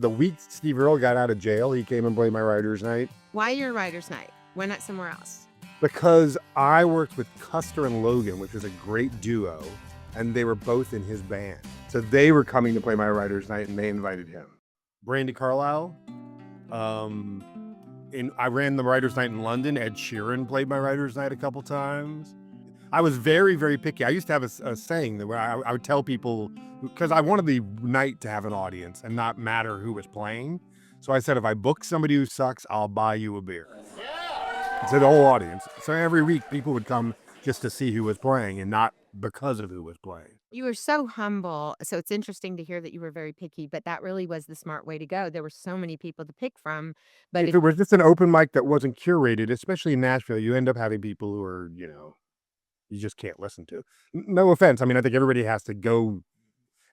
The week Steve Earle got out of jail, he came and played my writer's night. Why your writer's night? Why not somewhere else? Because I worked with Custer and Logan, which was a great duo, and they were both in his band. So they were coming to play my writer's night, and they invited him. Brandi Carlile. I ran the writer's night in London. Ed Sheeran played my writer's night a couple times. I was very, very picky. I used to have a saying that I would tell people, because I wanted the night to have an audience and not matter who was playing. So I said, if I book somebody who sucks, I'll buy you a beer. To the whole audience. So every week people would come just to see who was playing and not because of who was playing. You were so humble. So it's interesting to hear that you were very picky, but that really was the smart way to go. There were so many people to pick from. But If it was just an open mic that wasn't curated, especially in Nashville, you end up having people who are, you just can't listen to. No offense. I mean, I think everybody has to go,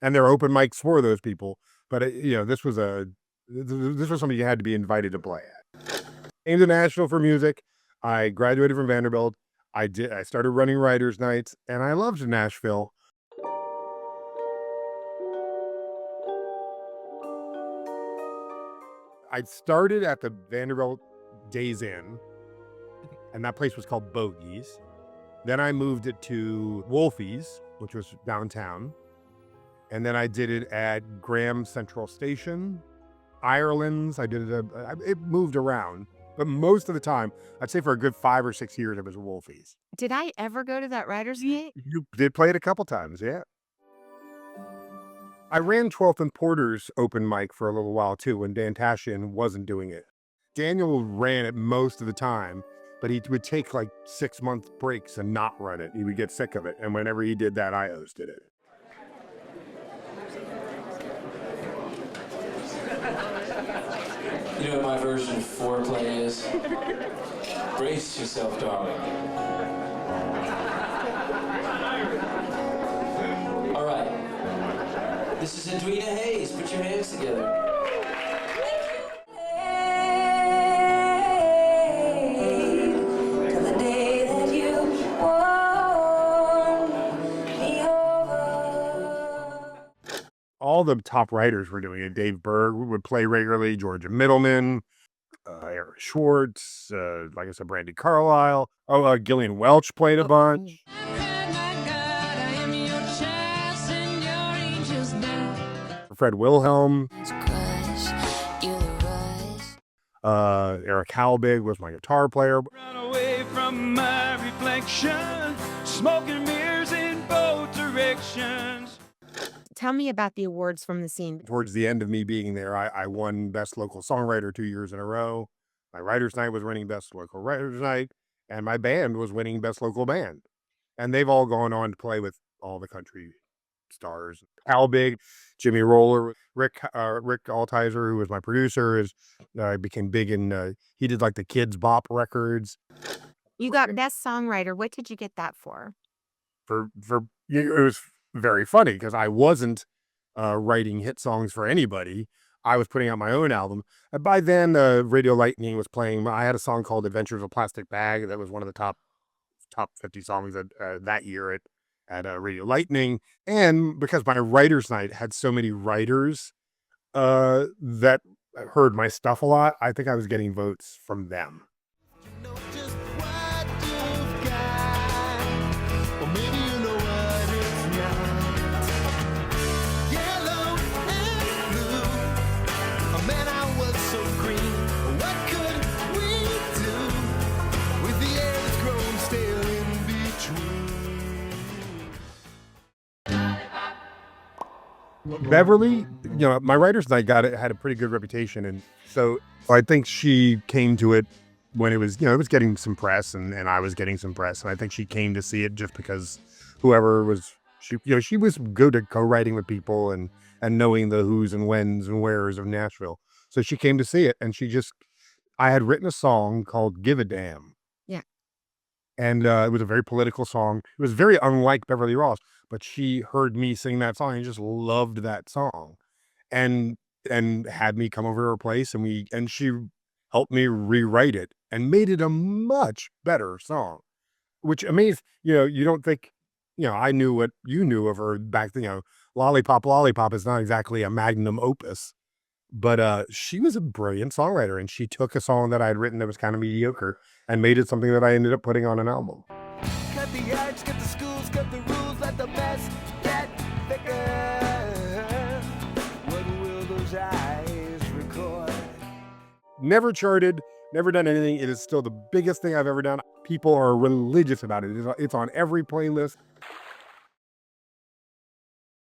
and there are open mics for those people. But this was something you had to be invited to play at. Came to Nashville for music. I graduated from Vanderbilt. I started running writers' nights, and I loved Nashville. I started at the Vanderbilt Days Inn, and that place was called Bogey's. Then I moved it to Wolfie's, which was downtown. And then I did it at Graham Central Station, Ireland's. It moved around. But most of the time, I'd say for a good 5 or 6 years, it was Wolfie's. did I ever go to that writer's night? You did play it a couple times, yeah. I ran 12th and Porter's open mic for a little while too, when Dan Tashian wasn't doing it. Daniel ran it most of the time, but he would take like 6-month breaks and not run it. He would get sick of it. And whenever he did that, I hosted it. You know what my version of foreplay is? Brace yourself, darling. All right. This is Edwina Hayes. Put your hands together. All the top writers were doing it. Dave Berg would play regularly, Georgia Middleman, Aaron Schwartz, like I said, Brandi Carlile. Gillian Welch played a bunch. Fred Wilhelm. Eric Halbig was my guitar player. Run away from my reflection, smoking mirrors in both directions. Tell me about the awards from the scene. Towards the end of me being there, I won Best Local Songwriter 2 years in a row. My writer's night was winning Best Local Writer's Night, and my band was winning Best Local Band. And they've all gone on to play with all the country stars. Halbig, Jimmy Roller, Rick Altizer, who was my producer, became big in, he did like the Kids Bop records. You got Best Songwriter. What did you get that for? It was very funny because I wasn't writing hit songs for anybody. I was putting out my own album. And by then, Radio Lightning was playing. I had a song called Adventures of a Plastic Bag that was one of the top 50 songs that year at Radio Lightning. And because my writer's night had so many writers that heard my stuff a lot, I think I was getting votes from them. Beverly, my writer's night had a pretty good reputation, and so I think she came to it when it was getting some press, and I was getting some press, and I think she came to see it just because whoever was she was good at co-writing with people and knowing the who's and whens and wheres of Nashville, so she came to see it, and I had written a song called "Give a Damn." Yeah. And it was a very political song. It was very unlike Beverly Ross, but she heard me sing that song and just loved that song, and had me come over to her place, and she helped me rewrite it and made it a much better song, which amazed. You don't think, I knew what you knew of her back then. Lollipop is not exactly a magnum opus, But she was a brilliant songwriter, and she took a song that I had written that was kind of mediocre and made it something that I ended up putting on an album. Cut the edge, cut the schools, cut the rules, let the mess get thicker. What will those eyes record? Never charted, never done anything. It is still the biggest thing I've ever done. People are religious about it. It's on every playlist.